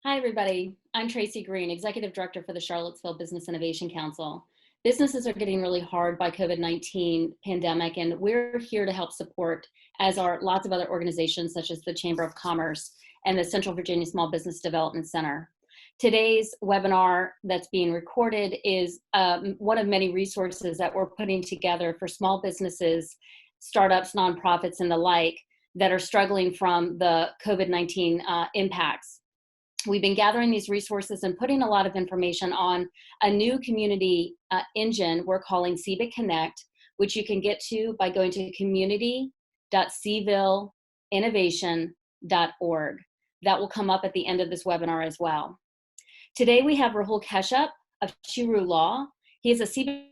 Hi, everybody. I'm Tracy Green, Executive Director for the Charlottesville Business Innovation Council. Businesses are getting really hard by COVID-19 pandemic, and we're here to help support, as are lots of other organizations such as the Chamber of Commerce and the Central Virginia Small Business Development Center. Today's webinar that's being recorded is one of many resources that we're putting together for small businesses, startups, nonprofits, and the like that are struggling from the COVID-19 impacts. We've been gathering these resources and putting a lot of information on a new community engine we're calling CBIC Connect, which you can get to by going to community.cvilinnovation.org. That will come up at the end of this webinar as well. Today we have Rahul Keshup of Chiru Law. He is a CBIC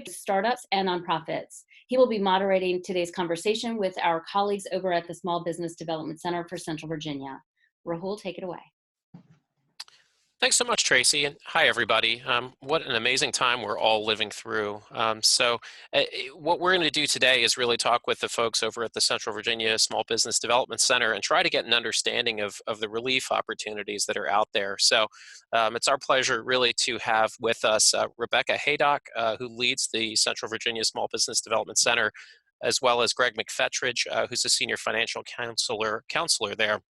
startups and nonprofits. He will be moderating today's conversation with our colleagues over at the Small Business Development Center for Central Virginia. Rahul, take it away. Thanks so much, Tracy, and hi, everybody. What an amazing time we're all living through. What we're going to do today is really talk with the folks over at the Central Virginia Small Business Development Center and try to get an understanding of the relief opportunities that are out there. So it's our pleasure really to have with us Rebecca Haydock, who leads the Central Virginia Small Business Development Center, as well as Greg McFetridge, who's a senior financial counselor there.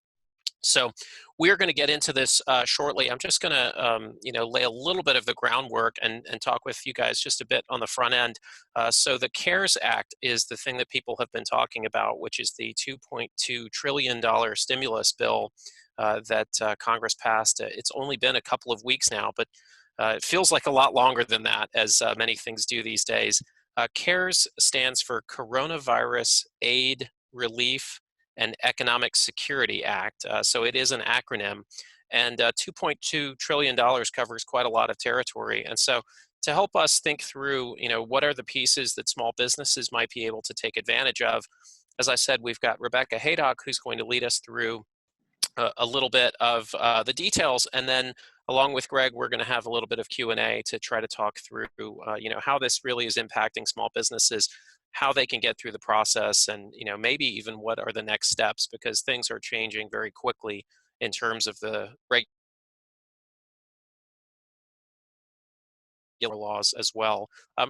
So we're going to get into this shortly. I'm just going to, lay a little bit of the groundwork and talk with you guys just a bit on the front end. So the CARES Act is the thing that people have been talking about, which is the $2.2 trillion stimulus bill that Congress passed. It's only been a couple of weeks now, but it feels like a lot longer than that, as many things do these days. CARES stands for Coronavirus Aid, Relief, and Economic Security Act. So it is an acronym, and $2.2 trillion covers quite a lot of territory. And so to help us think through, what are the pieces that small businesses might be able to take advantage of, as I said, we've got Rebecca Haydock, who's going to lead us through a little bit of the details, and then along with Greg, we're going to have a little bit of Q&A to try to talk through, how this really is impacting small businesses, how they can get through the process, and maybe even what are the next steps, because things are changing very quickly in terms of the regular laws as well.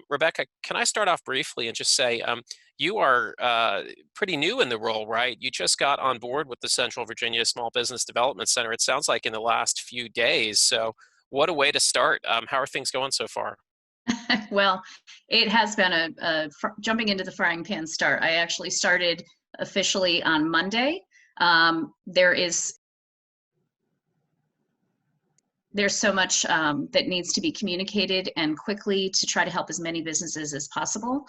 Rebecca, can I start off briefly and just say you are pretty new in the role, right? You just got on board with the Central Virginia Small Business Development Center, it sounds like, in the last few days. So what a way to start. How are things going so far? Well, it has been a jumping into the frying pan start. I actually started officially on Monday. There's so much that needs to be communicated and quickly to try to help as many businesses as possible.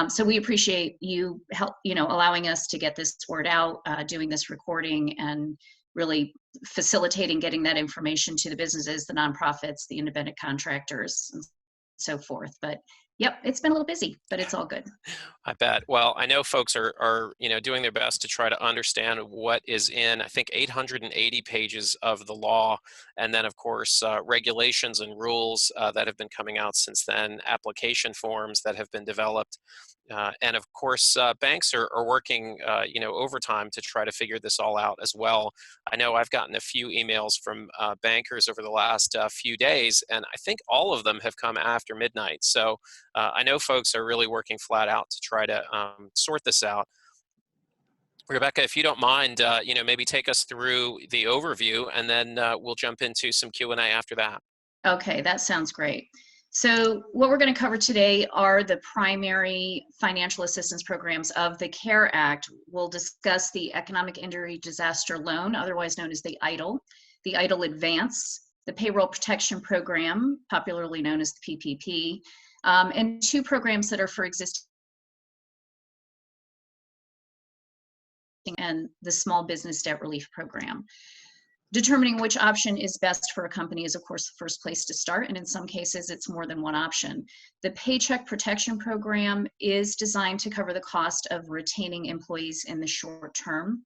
So we appreciate you allowing us to get this word out, doing this recording, and really facilitating getting that information to the businesses, the nonprofits, the independent contractors, and so forth. But yep, it's been a little busy, but it's all good. I bet. Well, I know folks are doing their best to try to understand what is in, I think, 880 pages of the law, and then of course regulations and rules that have been coming out since then, application forms that have been developed, and of course banks are working overtime to try to figure this all out as well. I know I've gotten a few emails from bankers over the last few days, and I think all of them have come after midnight. So I know folks are really working flat out to try to sort this out. Rebecca, if you don't mind, maybe take us through the overview, and then we'll jump into some Q&A after that. Okay, that sounds great. So what we're going to cover today are the primary financial assistance programs of the CARE Act. We'll discuss the Economic Injury Disaster Loan, otherwise known as the EIDL Advance, the Payroll Protection Program, popularly known as the PPP, and two programs that are for existing, and the Small Business Debt Relief Program. Determining which option is best for a company is, of course, the first place to start, and in some cases, it's more than one option. The Paycheck Protection Program is designed to cover the cost of retaining employees in the short term.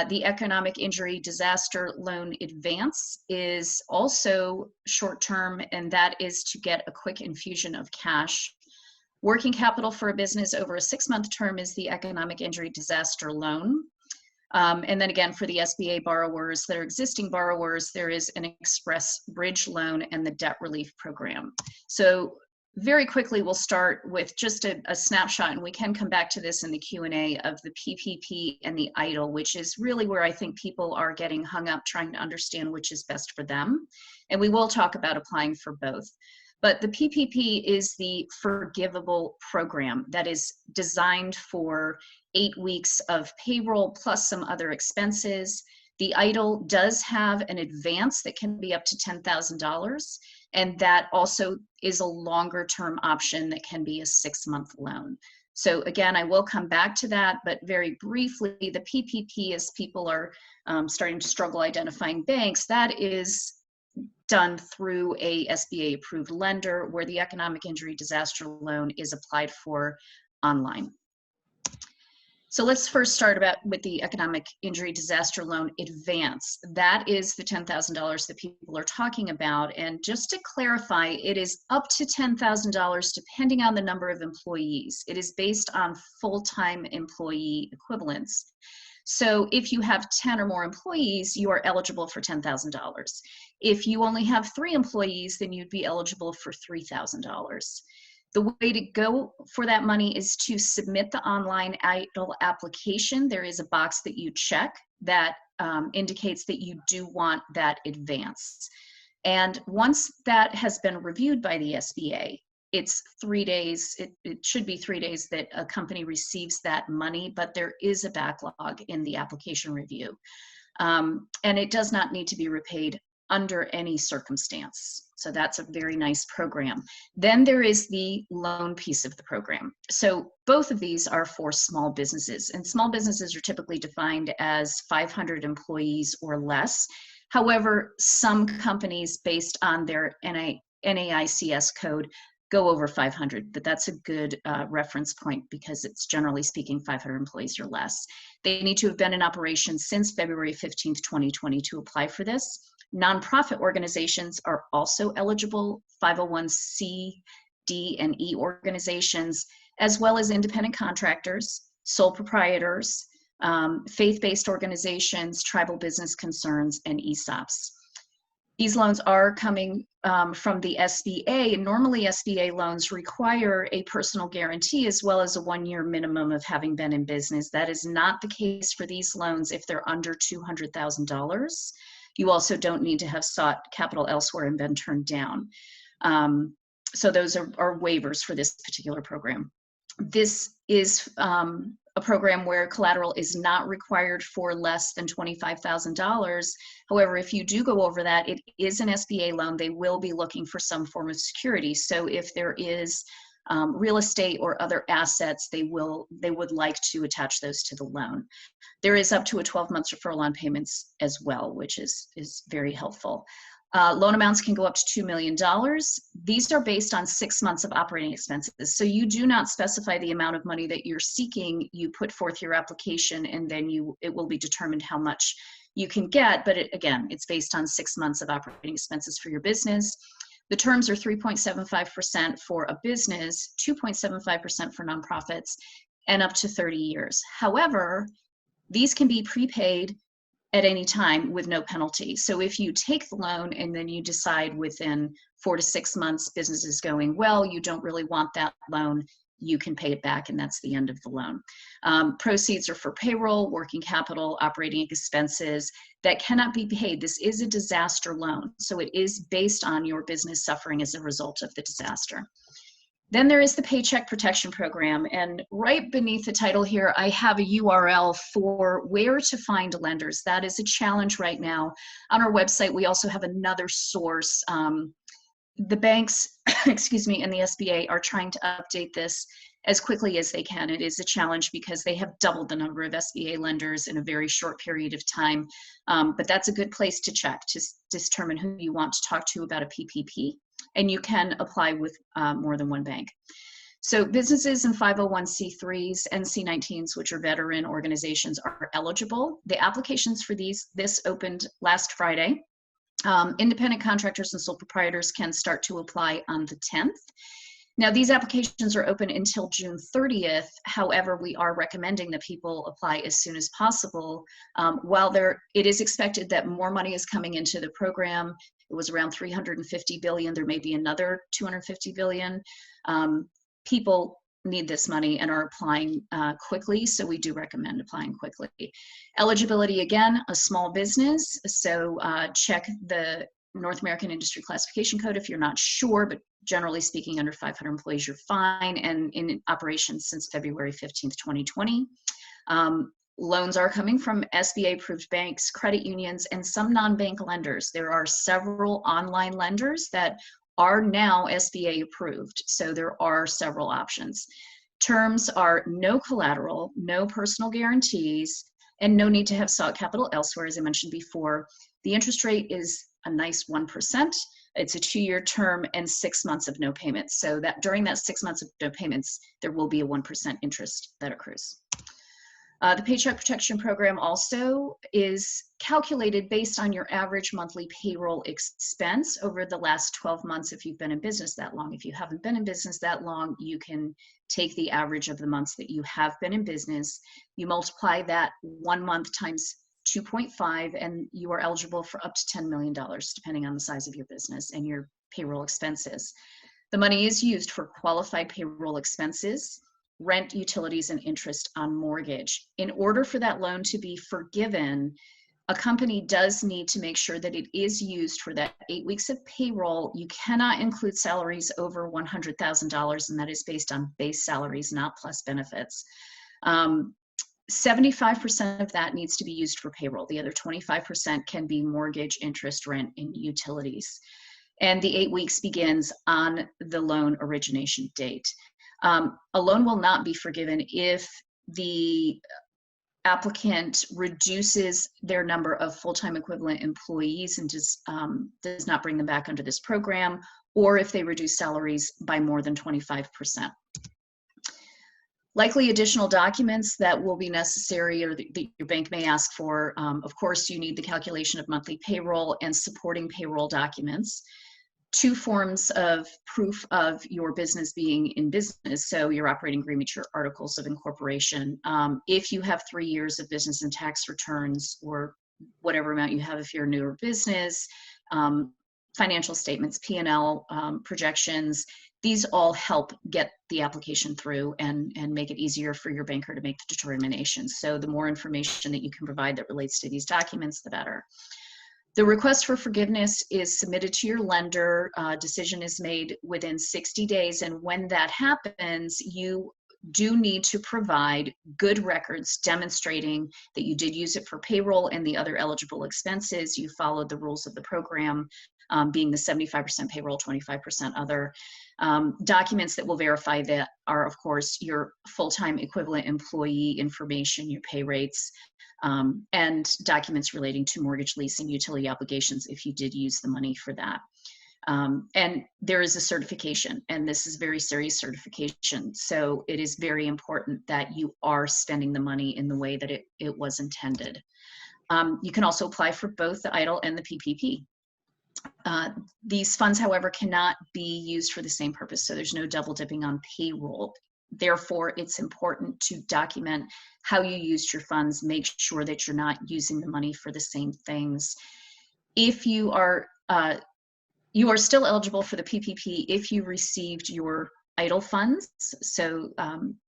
The Economic Injury Disaster Loan Advance is also short term, and that is to get a quick infusion of cash. Working capital for a business over a 6-month term is the Economic Injury Disaster Loan. And then again, for the SBA borrowers that are existing borrowers, there is an express bridge loan and the debt relief program. So very quickly, we'll start with just a snapshot, and we can come back to this in the Q&A, of the PPP and the EIDL, which is really where I think people are getting hung up trying to understand which is best for them. And we will talk about applying for both. But the PPP is the forgivable program that is designed for 8 weeks of payroll plus some other expenses. The EIDL does have an advance that can be up to $10,000, and that also is a longer term option that can be a 6-month loan. So again, I will come back to that, but very briefly, the PPP, as people are starting to struggle identifying banks, that is done through a SBA approved lender, where the economic injury disaster loan is applied for online. So let's first start with the economic injury disaster loan advance. That is the $10,000 that people are talking about. And just to clarify, it is up to $10,000 depending on the number of employees. It is based on full-time employee equivalents. So if you have 10 or more employees, you are eligible for $10,000. If you only have 3 employees, then you'd be eligible for $3,000. The way to go for that money is to submit the online EIDL application. There is a box that you check that indicates that you do want that advance. And once that has been reviewed by the SBA, it's 3 days, it should be 3 days that a company receives that money, but there is a backlog in the application review. And it does not need to be repaid under any circumstance. So that's a very nice program. Then there is the loan piece of the program. So both of these are for small businesses, and small businesses are typically defined as 500 employees or less. However, some companies, based on their NAICS code, go over 500, but that's a good reference point because it's generally speaking 500 employees or less. They need to have been in operation since February 15th, 2020 to apply for this. Nonprofit organizations are also eligible, 501c, D, and E organizations, as well as independent contractors, sole proprietors, faith-based organizations, tribal business concerns, and ESOPs. These loans are coming from the SBA. Normally, SBA loans require a personal guarantee as well as a 1-year minimum of having been in business. That is not the case for these loans if they're under $200,000. You also don't need to have sought capital elsewhere and been turned down. So those are waivers for this particular program. This is a program where collateral is not required for less than $25,000. However, if you do go over that, it is an SBA loan. They will be looking for some form of security. So if there is real estate or other assets, they would like to attach those to the loan. There is up to a 12-month deferral on payments as well, which is very helpful. Loan amounts can go up to $2 million. These are based on 6 months of operating expenses. So you do not specify the amount of money that you're seeking. You put forth your application, and then it will be determined how much you can get. But again, it's based on 6 months of operating expenses for your business. The terms are 3.75% for a business, 2.75% for nonprofits, and up to 30 years. However, these can be prepaid at any time with no penalty. So if you take the loan and then you decide within 4 to 6 months business is going well, you don't really want that loan, you can pay it back, and that's the end of the loan. Proceeds are for payroll, working capital, operating expenses that cannot be paid. This is a disaster loan, so it is based on your business suffering as a result of the disaster. Then there is the Paycheck Protection Program, and right beneath the title here, I have a URL for where to find lenders. That is a challenge right now. On our website, we also have another source. The banks, excuse me, and the SBA are trying to update this as quickly as they can. It is a challenge because they have doubled the number of SBA lenders in a very short period of time. But that's a good place to check to determine who you want to talk to about a PPP. And you can apply with more than one bank. So businesses and 501c3s and C19s, which are veteran organizations, are eligible. The applications for this opened last Friday. Independent contractors and sole proprietors can start to apply on the 10th. Now, these applications are open until June 30th. However, we are recommending that people apply as soon as possible. While it is expected that more money is coming into the program, it was around 350 billion. There may be another 250 billion. People need this money and are applying quickly, so we do recommend applying quickly. Eligibility, again, a small business, so check the North American Industry Classification Code if you're not sure, but generally speaking, under 500 employees, you're fine, and in operation since February 15th, 2020. Loans are coming from SBA-approved banks, credit unions, and some non-bank lenders. There are several online lenders that are now SBA approved, so there are several options. Terms are no collateral, no personal guarantees, and no need to have sought capital elsewhere, as I mentioned before. The interest rate is a nice 1%. It's a 2-year term and 6 months of no payments. So that during that 6 months of no payments, there will be a 1% interest that accrues. The Paycheck Protection Program also is calculated based on your average monthly payroll expense over the last 12 months if you've been in business that long. If you haven't been in business that long, you can take the average of the months that you have been in business. You multiply that 1 month times 2.5, and you are eligible for up to $10 million, depending on the size of your business and your payroll expenses. The money is used for qualified payroll expenses, rent, utilities, and interest on mortgage. In order for that loan to be forgiven, a company does need to make sure that it is used for that 8 weeks of payroll. You cannot include salaries over $100,000, and that is based on base salaries, not plus benefits. 75% of that needs to be used for payroll. The other 25% can be mortgage, interest, rent, and utilities. And the 8 weeks begins on the loan origination date. A loan will not be forgiven if the applicant reduces their number of full-time equivalent employees and does not bring them back under this program, or if they reduce salaries by more than 25%. Likely additional documents that will be necessary or that your bank may ask for, of course, you need the calculation of monthly payroll and supporting payroll documents. 2 forms of proof of your business being in business, so your operating agreement, your articles of incorporation. If you have 3 years of business and tax returns, or whatever amount you have if you're a newer business, financial statements, P&L, projections, these all help get the application through and make it easier for your banker to make the determination. So the more information that you can provide that relates to these documents, the better. The request for forgiveness is submitted to your lender. Decision is made within 60 days. And when that happens, you do need to provide good records demonstrating that you did use it for payroll and the other eligible expenses. You followed the rules of the program, being the 75% payroll, 25% other. Documents that will verify that are, of course, your full-time equivalent employee information, your pay rates, and documents relating to mortgage, lease, and utility obligations if you did use the money for that. And there is a certification, and this is very serious certification. So it is very important that you are spending the money in the way that it was intended. You can also apply for both the EIDL and the PPP. These funds, however, cannot be used for the same purpose, so there's no double dipping on payroll. Therefore, it's important to document how you used your funds, make sure that you're not using the money for the same things. If you are still eligible for the PPP if you received your EIDL funds, so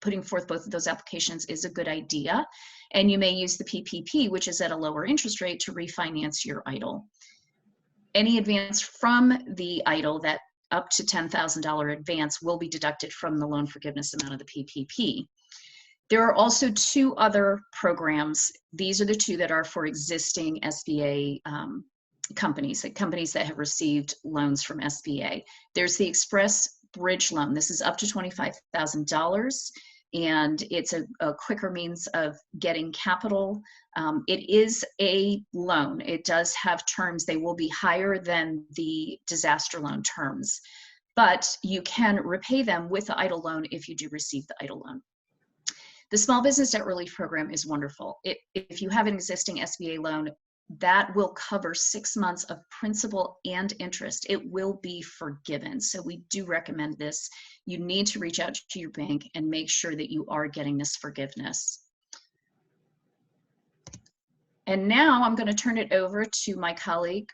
putting forth both of those applications is a good idea, and you may use the PPP, which is at a lower interest rate, to refinance your EIDL. Any advance from the EIDL, that up to $10,000 advance, will be deducted from the loan forgiveness amount of the PPP. There are also 2 other programs. These are the 2 that are for existing SBA companies that have received loans from SBA. There's the Express Bridge Loan. This is up to $25,000, and it's a quicker means of getting capital. It is a loan. It does have terms. They will be higher than the disaster loan terms, but you can repay them with the EIDL loan if you do receive the EIDL loan. The Small Business Debt Relief Program is wonderful. If you have an existing SBA loan, that will cover 6 months of principal and interest. It will be forgiven. So we do recommend this. You need to reach out to your bank and make sure that you are getting this forgiveness. And now I'm going to turn it over to my colleague,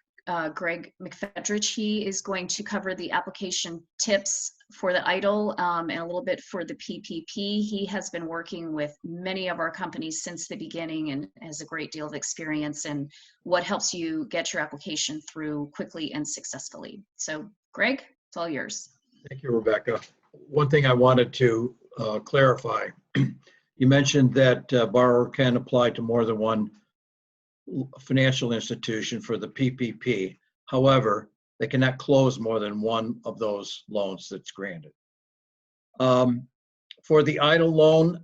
Greg McFedrich. He is going to cover the application tips for the EIDL and a little bit for the PPP. He has been working with many of our companies since the beginning and has a great deal of experience in what helps you get your application through quickly and successfully. So Greg, it's all yours. Thank you, Rebecca. One thing I wanted to clarify, you mentioned that borrower can apply to more than one financial institution for the PPP. However, they cannot close more than one of those loans that's granted. For the EIDL loan,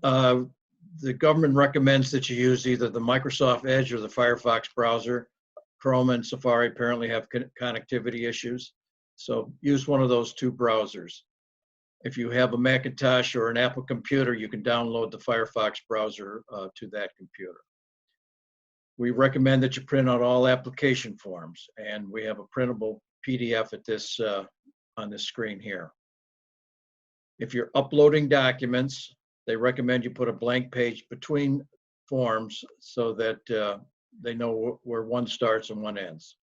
the government recommends that you use either the Microsoft Edge or the Firefox browser. Chrome and Safari apparently have connectivity issues, so use one of those two browsers. If you have a Macintosh or an Apple computer, you can download the Firefox browser to that computer. We recommend that you print out all application forms, and we have a printable PDF at this on this screen here. If you're uploading documents, they recommend you put a blank page between forms so that they know where one starts and one ends.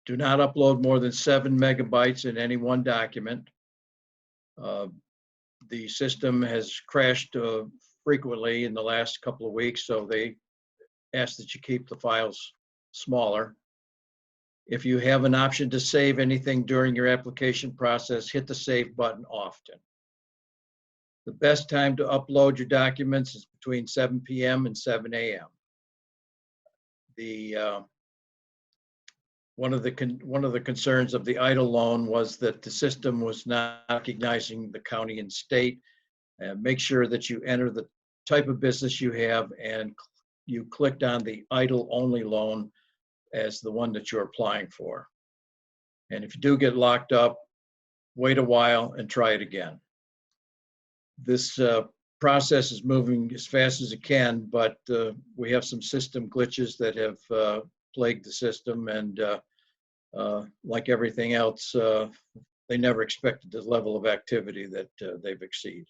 Do not upload more than 7 megabytes in any one document. The system has crashed frequently in the last couple of weeks, so they ask that you keep the files smaller. If you have an option to save anything during your application process, hit the save button often. The best time to upload your documents is between 7 p.m. and 7 a.m. One of the concerns of the EIDL loan was that the system was not recognizing the county and state. Make sure that you enter the type of business you have and you clicked on the EIDL only loan as the one that you're applying for. And if you do get locked up, wait a while and try it again. This process is moving as fast as it can, but we have some system glitches that have plagued the system, and like everything else, they never expected the level of activity that they've exceeded.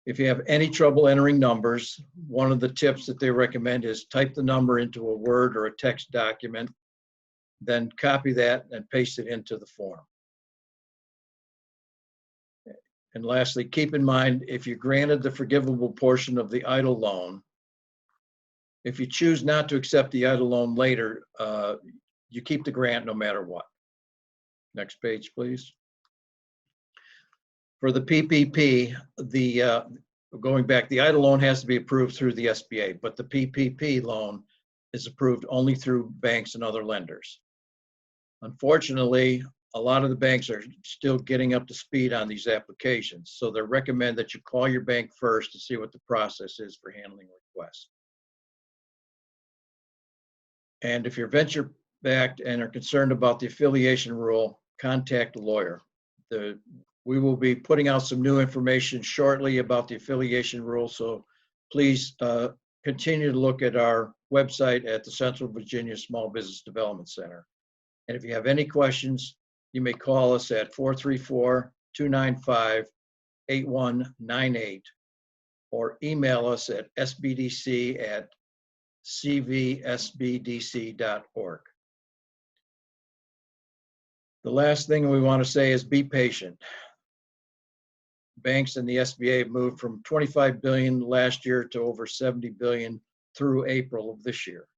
If you have any trouble entering numbers, one of the tips that they recommend is type the number into a Word or a text document, then copy that and paste it into the form. And lastly, keep in mind, if you're granted the forgivable portion of the EIDL loan, if you choose not to accept the EIDL loan later, you keep the grant no matter what. Next page, please. For the PPP, going back, the EIDL loan has to be approved through the SBA, but the PPP loan is approved only through banks and other lenders. Unfortunately, a lot of the banks are still getting up to speed on these applications, so they recommend that you call your bank first to see what the process is for handling requests. And if you're venture-backed and are concerned about the affiliation rule, contact a lawyer. We will be putting out some new information shortly about the affiliation rule, so please continue to look at our website at the Central Virginia Small Business Development Center. And if you have any questions, you may call us at 434-295-8198 or email us at sbdc@cvsbdc.org. The last thing we want to say is be patient. Banks and the SBA have moved from $25 billion last year to over $70 billion through April of this year.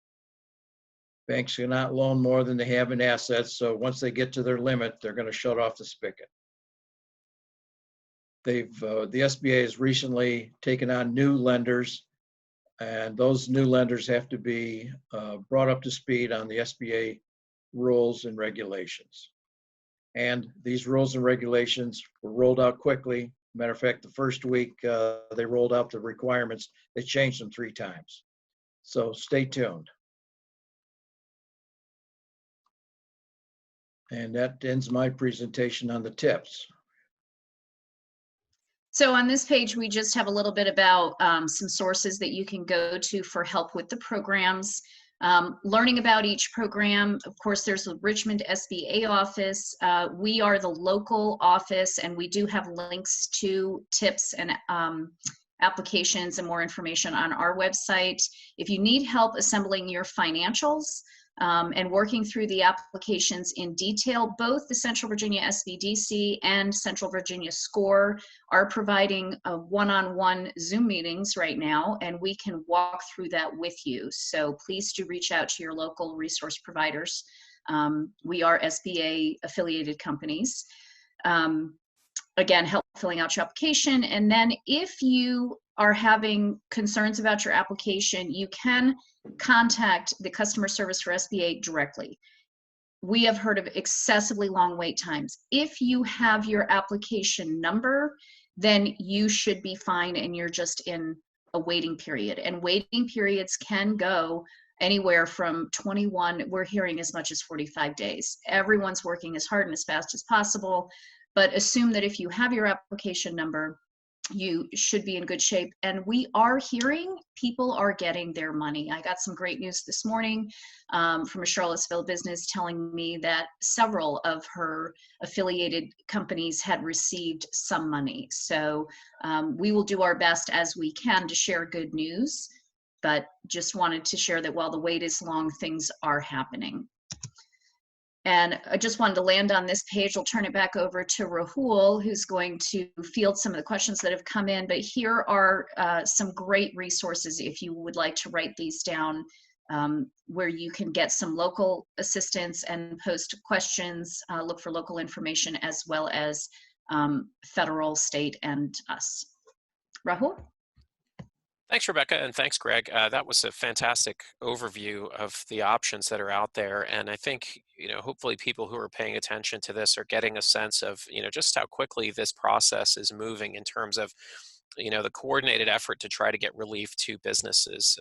Banks cannot loan more than they have in assets, so once they get to their limit, they're going to shut off the spigot. The SBA has recently taken on new lenders, and those new lenders have to be brought up to speed on the SBA rules and regulations. And these rules and regulations were rolled out quickly. Matter of fact, the first week they rolled out the requirements, they changed them 3 times. So stay tuned. And that ends my presentation on the tips. So on this page, we just have a little bit about some sources that you can go to for help with the programs. Learning about each program, of course, there's the Richmond SBA office. We are the local office, and we do have links to tips and applications and more information on our website. If you need help assembling your financials and working through the applications in detail, both the Central Virginia SBDC and Central Virginia SCORE are providing one-on-one Zoom meetings right now, and we can walk through that with you. So please do reach out to your local resource providers. We are SBA affiliated companies. Again, help filling out your application. And then if you are having concerns about your application, you can contact the customer service for SBA directly. We have heard of excessively long wait times. If you have your application number, then you should be fine, and you're just in a waiting period. And waiting periods can go anywhere from 21, we're hearing as much as 45 days. Everyone's working as hard and as fast as possible, but assume that if you have your application number, you should be in good shape. And we are hearing people are getting their money. I got some great news this morning from a Charlottesville business telling me that several of her affiliated companies had received some money. So we will do our best as we can to share good news, but just wanted to share that while the wait is long, things are happening. And I just wanted to land on this page. I'll turn it back over to Rahul, who's going to field some of the questions that have come in. But here are some great resources if you would like to write these down, where you can get some local assistance and post questions, look for local information, as well as federal, state, and us. Rahul? Thanks, Rebecca, and thanks, Greg. That was a fantastic overview of the options that are out there. And I think, hopefully people who are paying attention to this are getting a sense of, just how quickly this process is moving in terms of, the coordinated effort to try to get relief to businesses.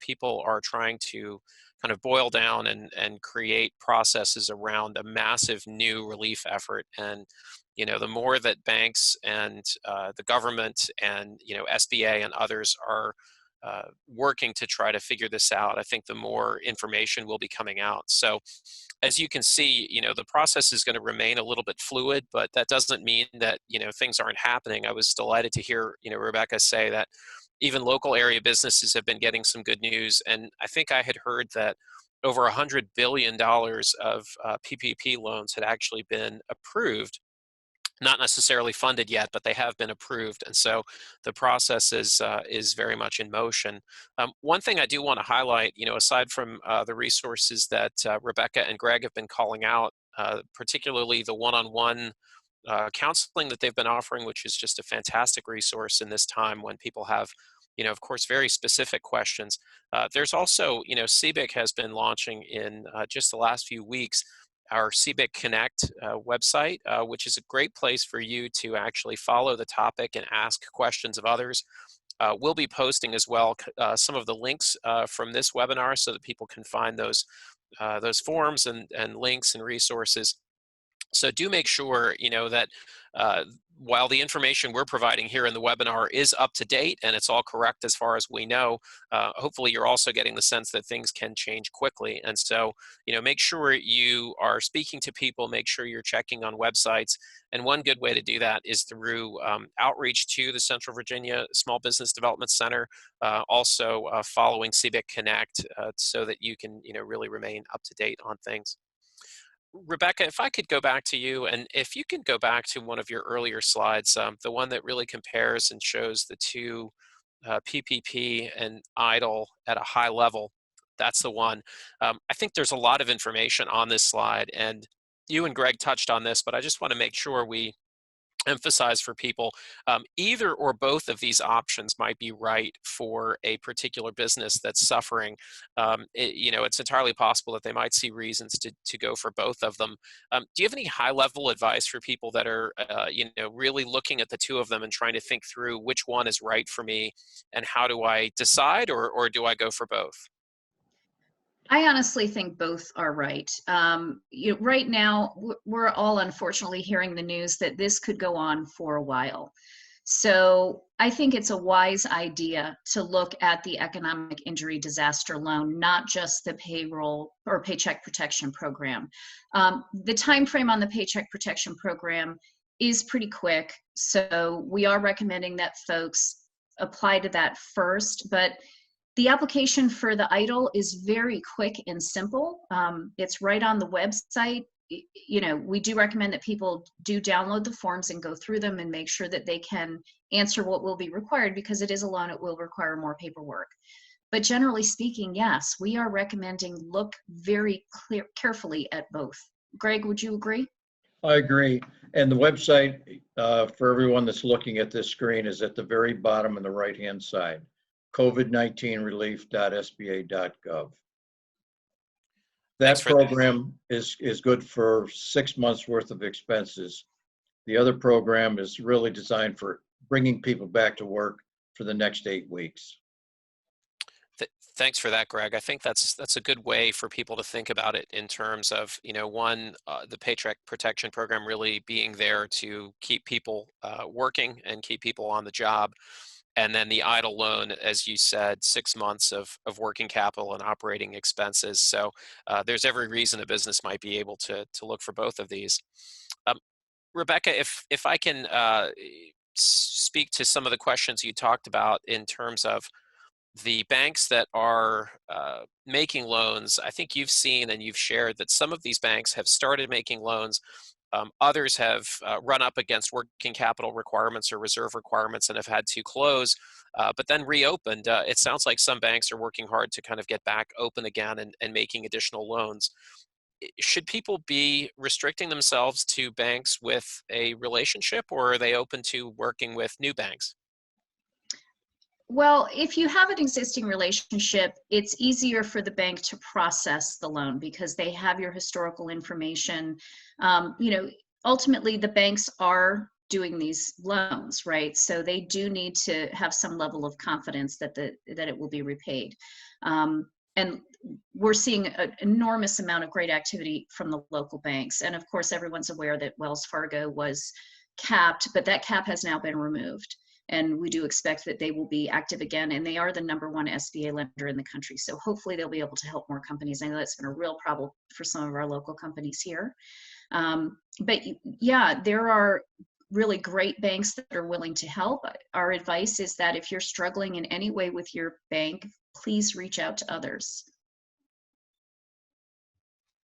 People are trying to kind of boil down and create processes around a massive new relief effort. And the more that banks and the government and SBA and others are working to try to figure this out, I think the more information will be coming out. So as you can see, the process is going to remain a little bit fluid, but that doesn't mean that things aren't happening. I was delighted to hear Rebecca say that even local area businesses have been getting some good news, and I think I had heard that over $100 billion of PPP loans had actually been approved. Not necessarily funded yet, but they have been approved, and so the process is very much in motion. One thing I do want to highlight, aside from the resources that Rebecca and Greg have been calling out, particularly the one-on-one counseling that they've been offering, which is just a fantastic resource in this time when people have, of course, very specific questions. There's also, CBIC has been launching in just the last few weeks our CBIC Connect website, which is a great place for you to actually follow the topic and ask questions of others. We'll be posting as well some of the links from this webinar so that people can find those forms and links and resources. So do make sure, that while the information we're providing here in the webinar is up to date and it's all correct as far as we know, hopefully you're also getting the sense that things can change quickly. And so, make sure you are speaking to people, make sure you're checking on websites. And one good way to do that is through outreach to the Central Virginia Small Business Development Center, also following CBIC Connect so that you can, really remain up to date on things. Rebecca, if I could go back to you, and if you can go back to one of your earlier slides, the one that really compares and shows the two PPP and EIDL at a high level, that's the one. I think there's a lot of information on this slide, and you and Greg touched on this, but I just want to make sure we emphasize for people, either or both of these options might be right for a particular business that's suffering. It's entirely possible that they might see reasons to go for both of them. Do you have any high-level advice for people that are, really looking at the two of them and trying to think through which one is right for me, and how do I decide, or do I go for both? I honestly think both are right. Right now, we're all unfortunately hearing the news that this could go on for a while. So I think it's a wise idea to look at the economic injury disaster loan, not just the payroll or paycheck protection program. The time frame on the paycheck protection program is pretty quick, so we are recommending that folks apply to that first, but the application for the EIDL is very quick and simple. It's right on the website. You know, we do recommend that people do download the forms and go through them and make sure that they can answer what will be required, because it is a loan, it will require more paperwork. But generally speaking, yes, we are recommending look very carefully at both. Greg, would you agree? I agree. And the website for everyone that's looking at this screen is at the very bottom on the right-hand side, covid19relief.sba.gov. That program is good for 6 months worth of expenses. The other program is really designed for bringing people back to work for the next 8 weeks. Thanks for that, Greg. I think that's a good way for people to think about it in terms of, you know, one, the Paycheck Protection Program really being there to keep people working and keep people on the job. And then the EIDL loan, as you said, 6 months of working capital and operating expenses. So there's every reason a business might be able to look for both of these. Rebecca, if I can speak to some of the questions you talked about in terms of the banks that are making loans. I think you've seen and you've shared that some of these banks have started making loans. Others have run up against working capital requirements or reserve requirements and have had to close, but then reopened. It sounds like some banks are working hard to kind of get back open again and making additional loans. Should people be restricting themselves to banks with a relationship, or are they open to working with new banks? Well, if you have an existing relationship, it's easier for the bank to process the loan because they have your historical information. You know, ultimately the banks are doing these loans, right? So they do need to have some level of confidence that it will be repaid. And we're seeing an enormous amount of great activity from the local banks. And of course, everyone's aware that Wells Fargo was capped, but that cap has now been removed. And we do expect that they will be active again, and they are the #1 SBA lender in the country. So hopefully they'll be able to help more companies. I know that's been a real problem for some of our local companies here. But yeah, there are really great banks that are willing to help. Our advice is that if you're struggling in any way with your bank, please reach out to others.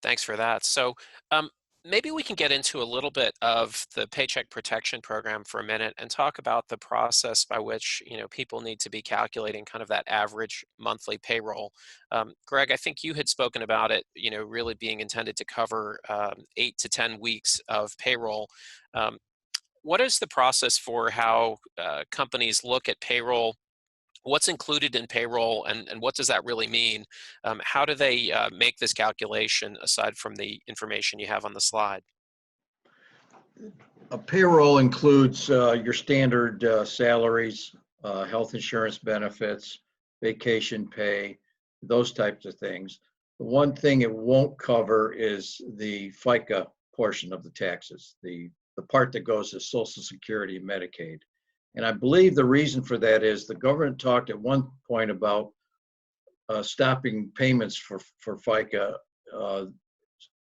Thanks for that. So maybe we can get into a little bit of the Paycheck Protection Program for a minute and talk about the process by which, you know, people need to be calculating kind of that average monthly payroll. Greg, I think you had spoken about it, you know, really being intended to cover 8 to 10 weeks of payroll. What is the process for how companies look at payroll? What's included in payroll, and what does that really mean? How do they make this calculation aside from the information you have on the slide? A payroll includes your standard salaries, health insurance benefits, vacation pay, those types of things. The one thing it won't cover is the FICA portion of the taxes, the part that goes to Social Security and Medicaid. And I believe the reason for that is the government talked at one point about stopping payments for FICA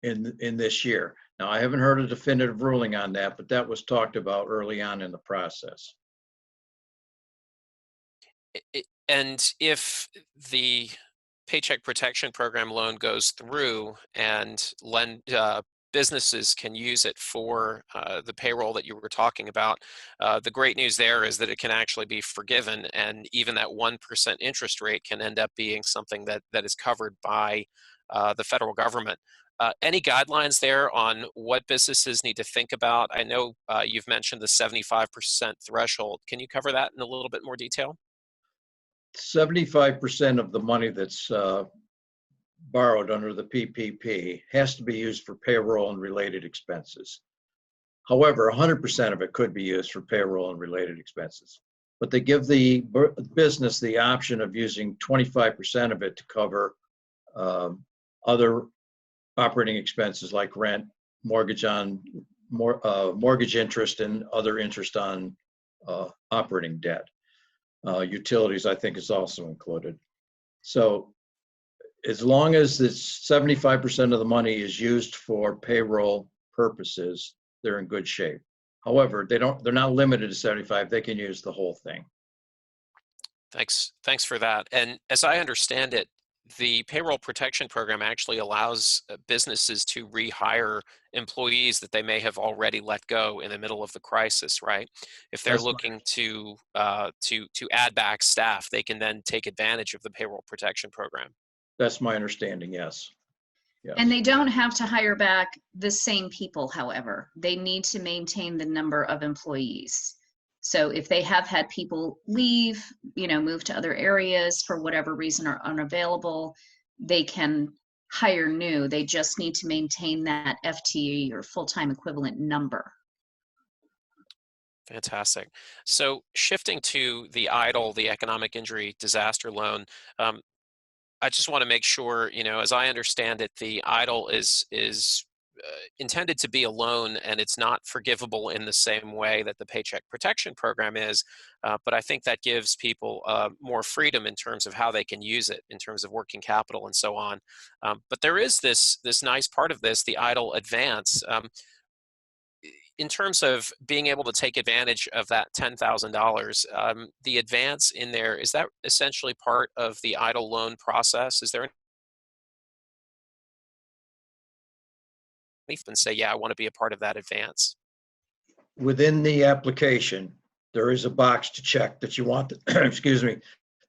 in this year. Now, I haven't heard a definitive ruling on that, but that was talked about early on in the process. And if the Paycheck Protection Program loan goes through and businesses can use it for the payroll that you were talking about, the great news there is that it can actually be forgiven, and even that 1% interest rate can end up being something that is covered by the federal government. Any guidelines there on what businesses need to think about? I know you've mentioned the 75% threshold. Can you cover that in a little bit more detail? 75% of the money that's borrowed under the PPP has to be used for payroll and related expenses. However, 100% of it could be used for payroll and related expenses. But they give the business the option of using 25% of it to cover other operating expenses like rent, mortgage interest, and other interest on operating debt. Utilities, I think, is also included. So as long as it's 75% of the money is used for payroll purposes, they're in good shape. However, they're not limited to 75. They can use the whole thing. Thanks for that. And as I understand it, the Payroll Protection Program actually allows businesses to rehire employees that they may have already let go in the middle of the crisis, right? If they're That's looking to add back staff, they can then take advantage of the Payroll Protection Program. That's my understanding, yes. Yes. And they don't have to hire back the same people, however. They need to maintain the number of employees. So if they have had people leave, move to other areas for whatever reason are unavailable, they can hire new. They just need to maintain that FTE or full-time equivalent number. Fantastic. So shifting to the EIDL, the Economic Injury Disaster Loan, I just want to make sure, as I understand it, the EIDL is intended to be a loan, and it's not forgivable in the same way that the Paycheck Protection Program is. But I think that gives people more freedom in terms of how they can use it, in terms of working capital and so on. But there is this nice part of this, the EIDL Advance. In terms of being able to take advantage of that $10,000, the advance in there, is that essentially part of the EIDL loan process? Is there anything and say, yeah, I want to be a part of that advance? Within the application, there is a box to check that you want, excuse me,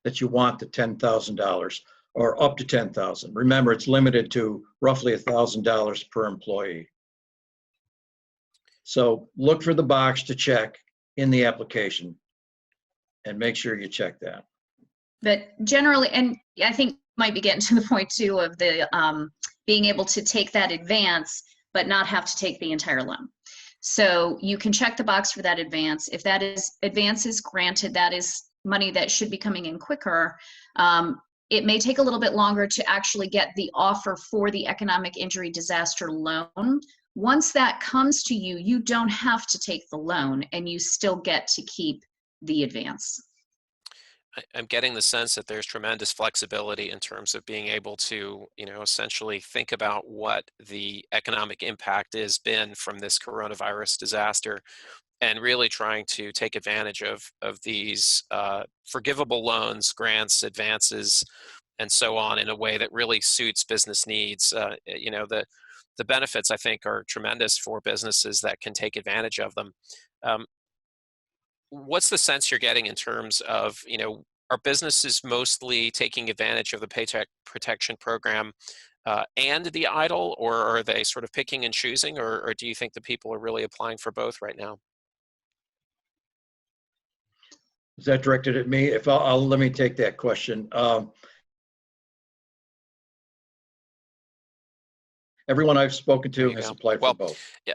that you want the $10,000 or up to $10,000. Remember, it's limited to roughly $1,000 per employee. So look for the box to check in the application and make sure you check that. But generally, and I think might be getting to the point too of the being able to take that advance, but not have to take the entire loan. So you can check the box for that advance. If that advance is granted, that is money that should be coming in quicker. It may take a little bit longer to actually get the offer for the economic injury disaster loan. Once that comes to you, you don't have to take the loan and you still get to keep the advance. I'm getting the sense that there's tremendous flexibility in terms of being able to, essentially think about what the economic impact has been from this coronavirus disaster, and really trying to take advantage of these forgivable loans, grants, advances, and so on in a way that really suits business needs. The benefits, I think, are tremendous for businesses that can take advantage of them. What's the sense you're getting in terms of, are businesses mostly taking advantage of the Paycheck Protection Program and the EIDL, or are they sort of picking and choosing, or do you think the people are really applying for both right now? Is that directed at me? If let me take that question. Everyone I've spoken to has applied for both. Yeah,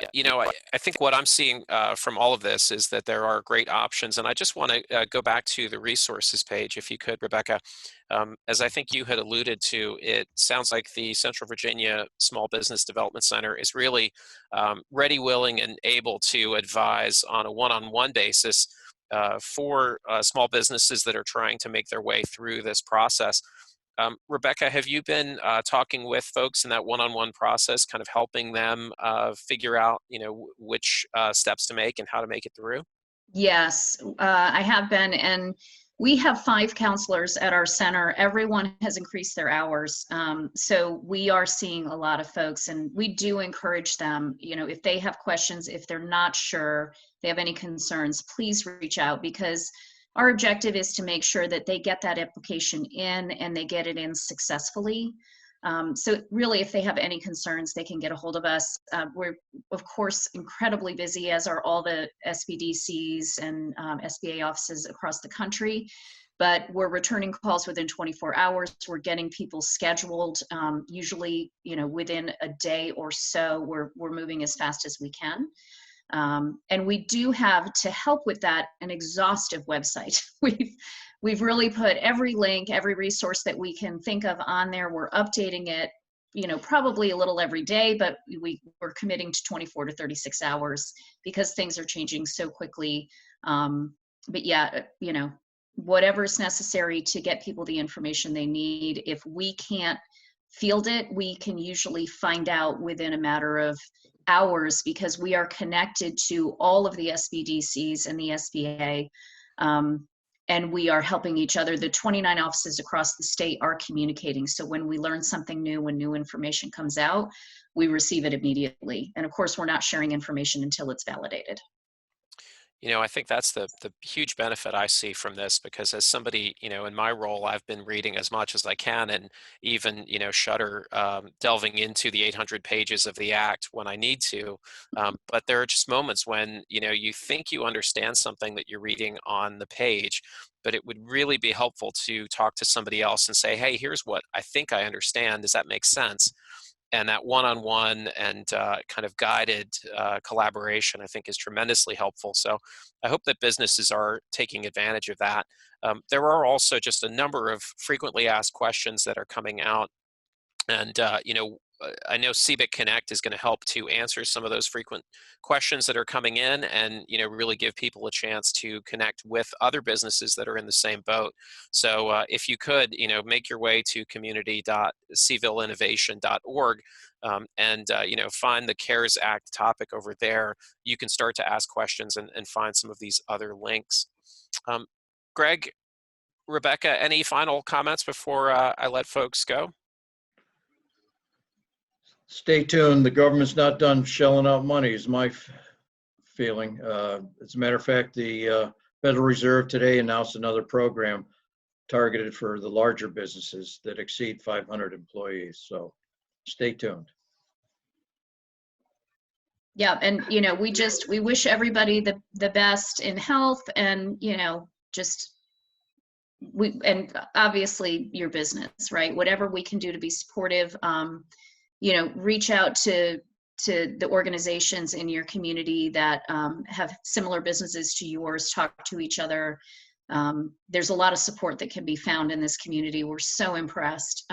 I think what I'm seeing from all of this is that there are great options. And I just want to go back to the resources page, if you could, Rebecca. As I think you had alluded to, it sounds like the Central Virginia Small Business Development Center is really ready, willing, and able to advise on a one-on-one basis for small businesses that are trying to make their way through this process. Rebecca, have you been talking with folks in that one-on-one process, kind of helping them figure out, which steps to make and how to make it through? Yes, I have been, and we have 5 counselors at our center. Everyone has increased their hours, so we are seeing a lot of folks, and we do encourage them. If they have questions, if they're not sure, they have any concerns, please reach out, because our objective is to make sure that they get that application in and they get it in successfully. So really, if they have any concerns, they can get a hold of us. We're, of course, incredibly busy, as are all the SBDCs and SBA offices across the country, but we're returning calls within 24 hours. We're getting people scheduled, usually, within a day or so. We're moving as fast as we can. And we do have, to help with that, an exhaustive website. We've really put every link, every resource that we can think of on there. We're updating it, probably a little every day, but we're committing to 24 to 36 hours because things are changing so quickly. but yeah, you know, whatever's necessary to get people the information they need. If we can't field it, we can usually find out within a matter of hours because we are connected to all of the SBDCs and the SBA. And we are helping each other. The 29 offices across the state are communicating. So when we learn something new, when new information comes out, we receive it immediately. And of course, we're not sharing information until it's validated. You know, I think that's the huge benefit I see from this, because as somebody, you know, in my role, I've been reading as much as I can, and even, you know, shudder delving into the 800 pages of the act when I need to. But there are just moments when, you know, you think you understand something that you're reading on the page, but it would really be helpful to talk to somebody else and say, hey, here's what I think I understand. Does that make sense? And that one-on-one and kind of guided collaboration, I think, is tremendously helpful. So I hope that businesses are taking advantage of that. There are also just a number of frequently asked questions that are coming out. And, you know, I know CBIC Connect is going to help to answer some of those frequent questions that are coming in, and, you know, really give people a chance to connect with other businesses that are in the same boat. So if you could, you know, make your way to community.cvilinnovation.org and, you know, find the CARES Act topic over there. You can start to ask questions and find some of these other links. Greg, Rebecca, any final comments before I let folks go? Stay tuned. The government's not done shelling out money, is my feeling. As a matter of fact, the Federal Reserve today announced another program targeted for the larger businesses that exceed 500 employees. So stay tuned. Yeah, and you know, we wish everybody the best in health, and you know, and obviously your business, right? Whatever we can do to be supportive. You know, reach out to the organizations in your community that have similar businesses to yours, talk to each other. There's a lot of support that can be found in this community. We're so impressed.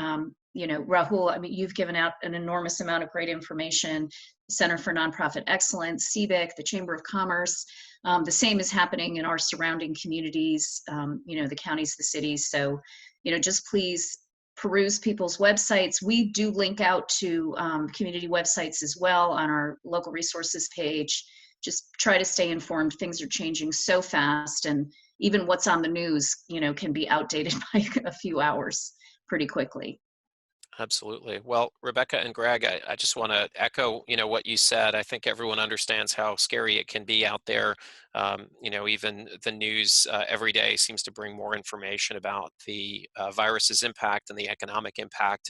You know, Rahul, I mean, you've given out an enormous amount of great information. Center for Nonprofit Excellence, CBIC, the Chamber of Commerce. The same is happening in our surrounding communities, you know, the counties, the cities. So, you know, just please peruse people's websites. We do link out to community websites as well on our local resources page. Just try to stay informed. Things are changing so fast, and even what's on the news, you know, can be outdated by a few hours pretty quickly. Absolutely. Well, Rebecca and Greg, I just want to echo, you know, what you said. I think everyone understands how scary it can be out there. You know, even the news every day seems to bring more information about the virus's impact and the economic impact,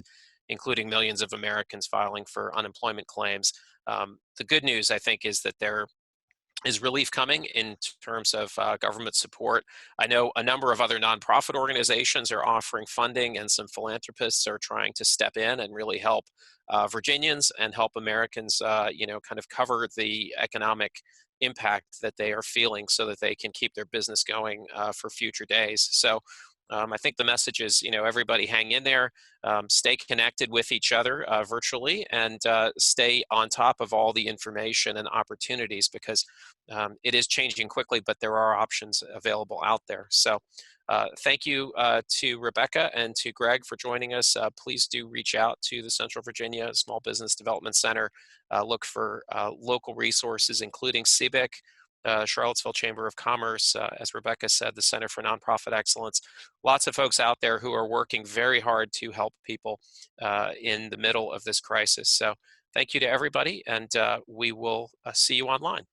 including millions of Americans filing for unemployment claims. The good news, I think, is that there is relief coming in terms of government support. I know a number of other nonprofit organizations are offering funding, and some philanthropists are trying to step in and really help Virginians and help Americans, you know, kind of cover the economic impact that they are feeling so that they can keep their business going for future days. So I think the message is, you know, everybody hang in there, stay connected with each other virtually, and stay on top of all the information and opportunities, because it is changing quickly, but there are options available out there. So thank you to Rebecca and to Greg for joining us. Please do reach out to the Central Virginia Small Business Development Center. Look for local resources, including CBIC, Charlottesville Chamber of Commerce, as Rebecca said, the Center for Nonprofit Excellence. Lots of folks out there who are working very hard to help people in the middle of this crisis. So thank you to everybody, and we will see you online.